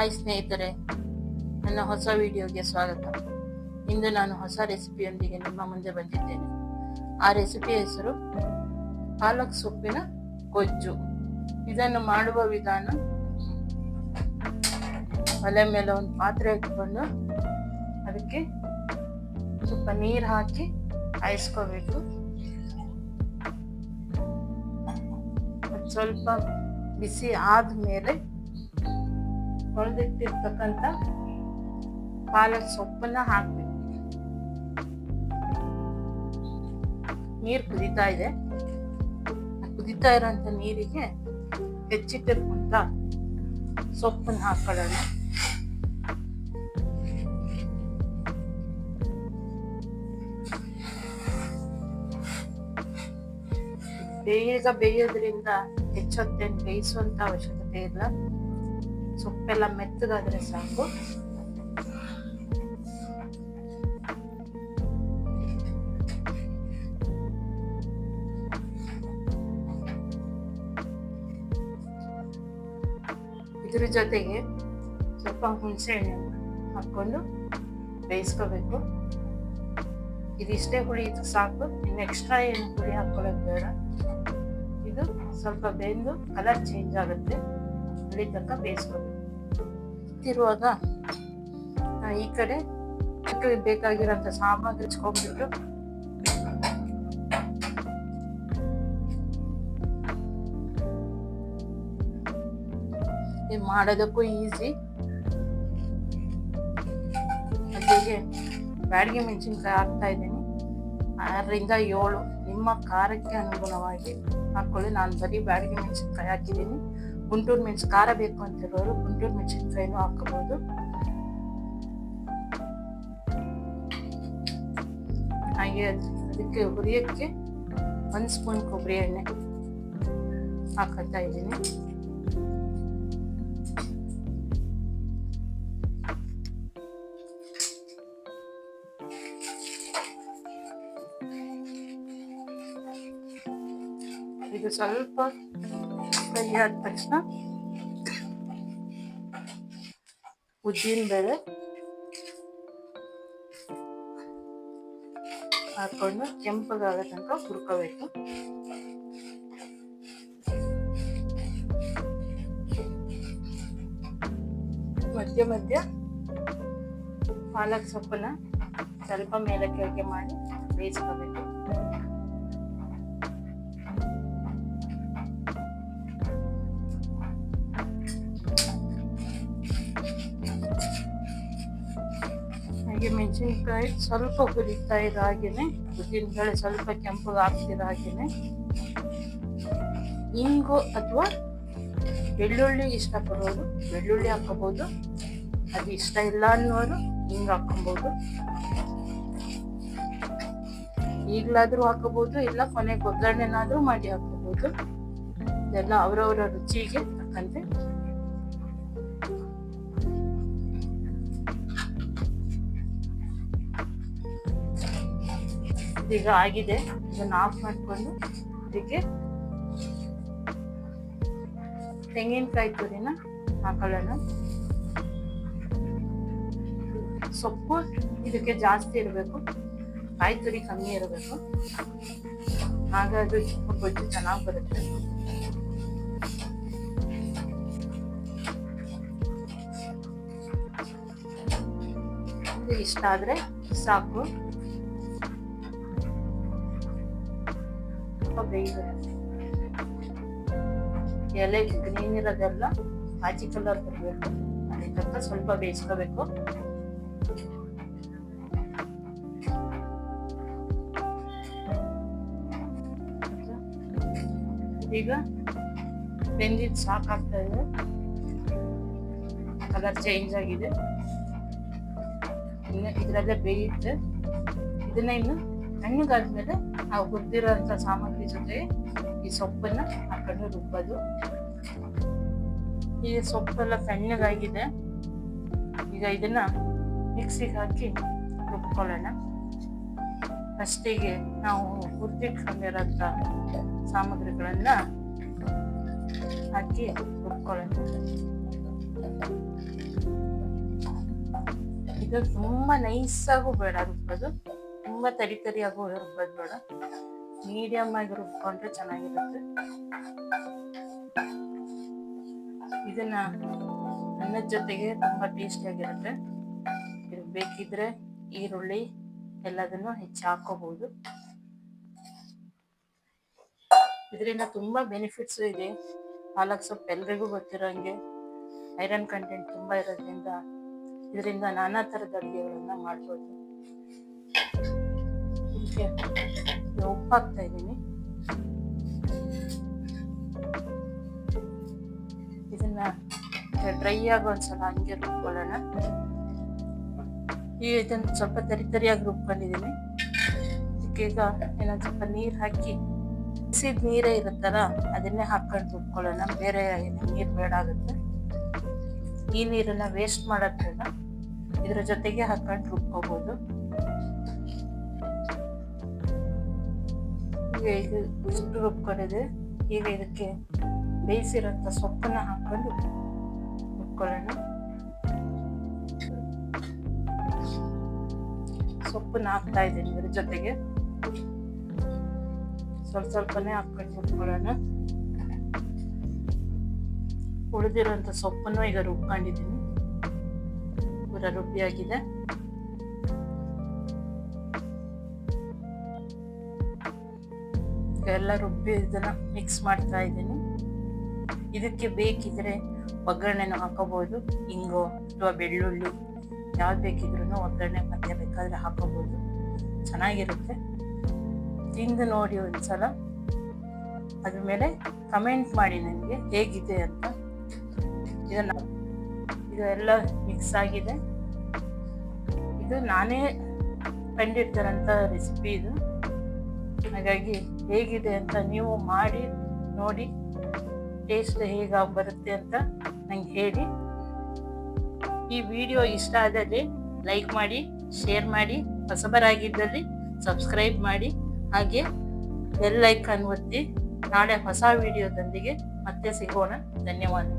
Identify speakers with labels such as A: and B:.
A: Hi ಸ್ನೇಹಿತರೆ, ನನ್ನ ಹೊಸ ವಿಡಿಯೋಗೆ ಸ್ವಾಗತ. ಇಂದು ನಾನು ಹೊಸ ರೆಸಿಪಿಯೊಂದಿಗೆ ನಿಮ್ಮ ಮುಂದೆ ಬಂದಿದ್ದೇನೆ. ಆ ರೆಸಿಪಿ ಹೆಸರು ಪಾಲಕ್ ಸೊಪ್ಪಿನ ಗೊಜ್ಜು. ಇದನ್ನು ಮಾಡುವ ವಿಧಾನ, ಒಲೆ ಮೇಲೆ ಒಂದು ಪಾತ್ರೆ ಇಟ್ಕೊಂಡು ಅದಕ್ಕೆ ಸ್ವಲ್ಪ ನೀರು ಹಾಕಿ ಕಾಯಿಸ್ಕೋಬೇಕು. ಸ್ವಲ್ಪ ಬಿಸಿ ಆದ್ಮೇಲೆ ಹೊಳೆದಿಟ್ಟಿರ್ತಕ್ಕಂಥ ಪಾಲಕ್ ಸೊಪ್ಪನ್ನ ಹಾಕ್ಬೇಕು. ನೀರು ಕುದೀತಾ ಇದೆ. ಕುದೀತಾ ಇರೋಂಥ ನೀರಿಗೆ ಹೆಚ್ಚಿಟ್ಟಿರ್ಕೊಂತ ಸೊಪ್ಪನ್ನ ಹಾಕೊಳ್ಳೋಣ. ಬೇಗ ಬೇಯೋದ್ರಿಂದ ಹೆಚ್ಚೊತ್ತೇನು ಬೇಯಿಸುವಂತ ಅವಶ್ಯಕತೆ ಇಲ್ಲ. ಸೊಪ್ಪೆಲ್ಲ ಮೆತ್ತಗಾದ್ರೆ ಸಾಕು. ಇದ್ರ ಜೊತೆಗೆ ಸ್ವಲ್ಪ ಹುಣಸೆ ಹಣ್ಣು ಹಾಕೊಂಡು ಬೇಯಿಸ್ಕೋಬೇಕು. ಇದಿಷ್ಟೇ ಹುಳಿ ಇದು ಸಾಕು, ಇನ್ನು ಎಕ್ಸ್ಟ್ರಾ ಏನು ಹುಳಿ ಹಾಕೊಳ್ಳೋದು ಬೇಡ. ಇದು ಸ್ವಲ್ಪ ಬೆಂದು ಕಲರ್ ಚೇಂಜ್ ಆಗುತ್ತೆ, ಅಲ್ಲಿ ತನಕ ಬೇಯಿಸ್ಕೋಬೇಕು. ಇರುವಾಗ ಈ ಕಡೆ ಬೇಕಾಗಿರೋಂಥ ಸಾಮಗ್ರಿ ಹಚ್ಕೊಂಡ್ಬಿಟ್ಟು ಮಾಡೋದಕ್ಕೂ ಈಸಿ. ಜೊತೆಗೆ ಬ್ಯಾಡಗಿ ಮೆಣಸಿನ್ಕಾಯಿ ಹಾಕ್ತಾ ಇದ್ದೀನಿ. 6ರಿಂದ 7 ನಿಮ್ಮ ಖಾರಕ್ಕೆ ಅನುಗುಣವಾಗಿ ಹಾಕೊಳ್ಳಿ. ನಾನು ಬರೀ ಬ್ಯಾಡಗಿ ಮೆಣಸಿನ್ಕಾಯಿ ಹಾಕಿದ್ದೀನಿ. ಗುಂಟೂರು ಮೆಣಸು ಖಾರ ಬೇಕು ಅಂತಿರೋರು ಗುಂಟೂರು ಮೆಣಸಿನ್ಕಾಯಿನೂ ಹಾಕಬಹುದು. ಹಾಗೆ ಅದಕ್ಕೆ ಹುರಿಯಕ್ಕೆ 1 ಸ್ಪೂನ್ ಕೊಬ್ಬರಿ ಎಣ್ಣೆ ಹಾಕತ್ತಾ ಇದ್ದೀನಿ. ಇದು ಸ್ವಲ್ಪ ಫ್ರೈ ಆದ ತಕ್ಷಣ ಉದ್ದಿನ ಬೇಳೆ ಹಾಕೊಂಡು ಕೆಂಪಗಾಗೋ ತನಕ ಹುರ್ಕೋಬೇಕು. ಮಧ್ಯ ಮಧ್ಯ ಪಾಲಕ್ ಸೊಪ್ಪನ್ನ ಸ್ವಲ್ಪ ಮೇಲೆ ಕೆಳಗೆ ಮಾಡಿ ಬೇಯಿಸ್ಕೋಬೇಕು. ಮೆಣಸಿನ್ಕಾಯಿ ಸ್ವಲ್ಪ ಹುರಿತಾ ಇರೋ ಹಾಗೇನೆ, ಉದ್ದಿನ ಬೇಳೆ ಸ್ವಲ್ಪ ಕೆಂಪಗೆ ಹಾಕ್ತಿರೋ ಹಾಗೇನೆ ಇಂಗು ಅಥವಾ ಬೆಳ್ಳುಳ್ಳಿ ಇಷ್ಟಪಡೋರು ಬೆಳ್ಳುಳ್ಳಿ ಹಾಕೋಬಹುದು. ಅದು ಇಷ್ಟ ಇಲ್ಲ ಅನ್ನೋರು ಹಿಂಗ್ ಹಾಕೊಬಹುದು. ಈಗ್ಲಾದ್ರೂ ಹಾಕೋಬಹುದು, ಇಲ್ಲ ಕೊನೆಗೆ ಒಗ್ಗರಣೆನಾದ್ರೂ ಮಾಡಿ ಹಾಕೋಬಹುದು. ಇದೆಲ್ಲ ಅವರವರ ರುಚಿಗೆ ತಕ್ಕಂತೆ. ಈಗ ಆಗಿದೆ. ಇದನ್ನ ಆಫ್ ಮಾಡಿಕೊಂಡು ಇದಕ್ಕೆ ತೆಂಗಿನಕಾಯಿ ತುರಿನ ಹಾಕೊಳ್ಳೋಣ. ಸೊಪ್ಪು ಇದಕ್ಕೆ ಜಾಸ್ತಿ ಇರಬೇಕು, ಕಾಯಿ ತುರಿ ಕಮ್ಮಿ ಇರಬೇಕು. ಹಾಗಾಗಿ ಗೊಜ್ಜು ಚೆನ್ನಾಗಿ ಬರುತ್ತೆ. ಇಷ್ಟ ಆದ್ರೆ ಸಾಕು. ಎಲೆ ಗ್ರೀನ್ ಇರೋದೆಲ್ಲ ಆಚಿ ಕಲರ್ ಬರಬೇಕು, ಅಲ್ಲಿ ತನಕ ಸ್ವಲ್ಪ ಬೇಯಿಸ್ಕೋಬೇಕು. ಈಗ ಬೆಂದಿದ್ದು ಸಾಕಾಗ್ತಾ ಇದೆ, ಕಲರ್ ಚೇಂಜ್ ಆಗಿದೆ. ಇನ್ನು ಇದರಲ್ಲೇ ಬೇಯುತ್ತೆ. ಇದನ್ನ ಇನ್ನು ತಣ್ಣಗಾದ್ಮೇಲೆ ನಾವು ಹುರಿದಿರೋಂಥ ಸಾಮಗ್ರಿ ಜೊತೆ ಈ ಸೊಪ್ಪನ್ನ ಹಾಕೊಂಡು ರುಬ್ಬೋದು. ಈ ಸೊಪ್ಪೆಲ್ಲ ತಣ್ಣಗಾಗಿದೆ. ಈಗ ಇದನ್ನ ಮಿಕ್ಸಿಗೆ ಹಾಕಿ ರುಬ್ಕೊಳ್ಳೋಣ. ಫಸ್ಟಿಗೆ ನಾವು ಹುರಿದಿಟ್ಕೊಂಡಿರೋಂಥ ಸಾಮಗ್ರಿಗಳನ್ನ ಹಾಕಿ ರುಬ್ಕೊಳ್ಳೋಣ. ಇದು ತುಂಬಾ ನೈಸಾಗೂ ಬೇಡ ರುಬ್ಬೋದು, ತುಂಬಾ ತರಿಯಾಗೂ ರುಬ್ಬೋದು ಬೇಡ, ಮೀಡಿಯಮ್ ಆಗಿ ರುಬ್ಕೊಂಡ್ರೆ ಚೆನ್ನಾಗಿರುತ್ತೆ. ಇದನ್ನ ಅನ್ನದ ಜೊತೆಗೆ ತುಂಬಾ ಟೇಸ್ಟಿಯಾಗಿರುತ್ತೆ. ಇದು ಬೇಕಿದ್ರೆ ಈರುಳ್ಳಿ ಎಲ್ಲದನ್ನು ಹೆಚ್ಚು ಹಾಕೋಬಹುದು. ಇದರಿಂದ ತುಂಬಾ ಬೆನಿಫಿಟ್ಸ್ ಇದೆ. ಪಾಲಕ್ ಸೊಪ್ಪು ಎಲ್ರಿಗೂ ಗೊತ್ತಿರೋಂಗೆ ಐರನ್ ಕಂಟೆಂಟ್ ತುಂಬಾ ಇರೋದ್ರಿಂದ ಇದರಿಂದ ನಾನಾ ತರದ ಅಡುಗೆಗಳನ್ನ ಮಾಡ್ಬೋದು. ಇದಕ್ಕೆ ಉಪ್ಪು ಹಾಕ್ತಾ ಇದ್ದೀನಿ. ಇದನ್ನ ಡ್ರೈ ಆಗಿ ಒಂದ್ಸಲ ಹಂಗೆ ರುಬ್ಕೊಳ್ಳೋಣ. ಈಗ ಇದನ್ನ ಸ್ವಲ್ಪ ತರಿಯಾಗಿ ರುಬ್ಕೊಂಡಿದ್ದೀನಿ. ಈಗ ಇನ್ನೊಂದು ಸ್ವಲ್ಪ ನೀರು ಹಾಕಿ, ಬಿಸಿದ ನೀರೇ ಇರುತ್ತಲ್ಲ ಅದನ್ನೇ ಹಾಕೊಂಡು ರುಬ್ಕೊಳ್ಳೋಣ. ಬೇರೆ ನೀರು ಬೇಡ ಆಗುತ್ತೆ. ಈ ನೀರನ್ನ ವೇಸ್ಟ್ ಮಾಡೋದ್ ಬೇಡ, ಇದ್ರ ಜೊತೆಗೆ ಹಾಕೊಂಡು ರುಬ್ಕೋಬಹುದು. ಈಗ ಇದು ಇಷ್ಟು ರುಬ್ಕೊಂಡಿದೆ. ಈಗ ಇದಕ್ಕೆ ಬೇಯಿಸಿರೋಂಥ ಸೊಪ್ಪನ್ನ ಹಾಕೊಂಡು ರುಬ್ಕೊಳ್ಳೋಣ. ಸೊಪ್ಪನ್ನ ಹಾಕ್ತಾ ಇದ್ದೀನಿ. ಇದ್ರ ಜೊತೆಗೆ ಸ್ವಲ್ಪನೇ ಹಾಕೊಂಡು ರುಬ್ಕೊಳ್ಳೋಣ. ಉಳಿದಿರೋಂಥ ಸೊಪ್ಪನ್ನು ಈಗ ರುಬ್ಕೊಂಡಿದ್ದೀನಿ. ಪೂರ ರುಬ್ಬಿಯಾಗಿದೆ. ಎಲ್ಲ ರುಬ್ಬಿ ಇದನ್ನ ಮಿಕ್ಸ್ ಮಾಡ್ತಾ ಇದ್ದೀನಿ. ಇದಕ್ಕೆ ಬೇಕಿದ್ರೆ ಒಗ್ಗರಣೆನೂ ಹಾಕೋಬಹುದು. ಇಂಗು ಅಥವಾ ಬೆಳ್ಳುಳ್ಳಿ ಯಾವ್ದು ಬೇಕಿದ್ರು ಒಗ್ಗರಣೆ ಮತ್ತೆ ಬೇಕಾದ್ರೆ ಹಾಕೋಬಹುದು, ಚೆನ್ನಾಗಿರುತ್ತೆ. ತಿಂದು ನೋಡಿ ಒಂದ್ಸಲ, ಅದ್ರ ಮೇಲೆ ಕಮೆಂಟ್ ಮಾಡಿ ನನಗೆ ಹೇಗಿದೆ ಅಂತ. ಇದು ಎಲ್ಲ ಮಿಕ್ಸ್ ಆಗಿದೆ. ಇದು ನಾನೇ ಕಂಡಿರ್ತಕ್ಕಂಥ ರೆಸಿಪಿ ಇದು. ಹಾಗಾಗಿ ಹೇಗಿದೆ ಅಂತ ನೀವು ಮಾಡಿ ನೋಡಿ, ಟೇಸ್ಟ್ ಹೇಗಾಗಿ ಬರುತ್ತೆ ಅಂತ ನಂಗೆ ಹೇಳಿ. ಈ ವಿಡಿಯೋ ಇಷ್ಟ ಆದಲ್ಲಿ ಲೈಕ್ ಮಾಡಿ, ಶೇರ್ ಮಾಡಿ, ಹೊಸಬರಾಗಿದ್ದಲ್ಲಿ ಸಬ್ಸ್ಕ್ರೈಬ್ ಮಾಡಿ, ಹಾಗೆ ಬೆಲ್ ಐಕಾನ್ ಒತ್ತಿ. ನಾಳೆ ಹೊಸ ವಿಡಿಯೋದೊಂದಿಗೆ ಮತ್ತೆ ಸಿಗೋಣ. ಧನ್ಯವಾದ.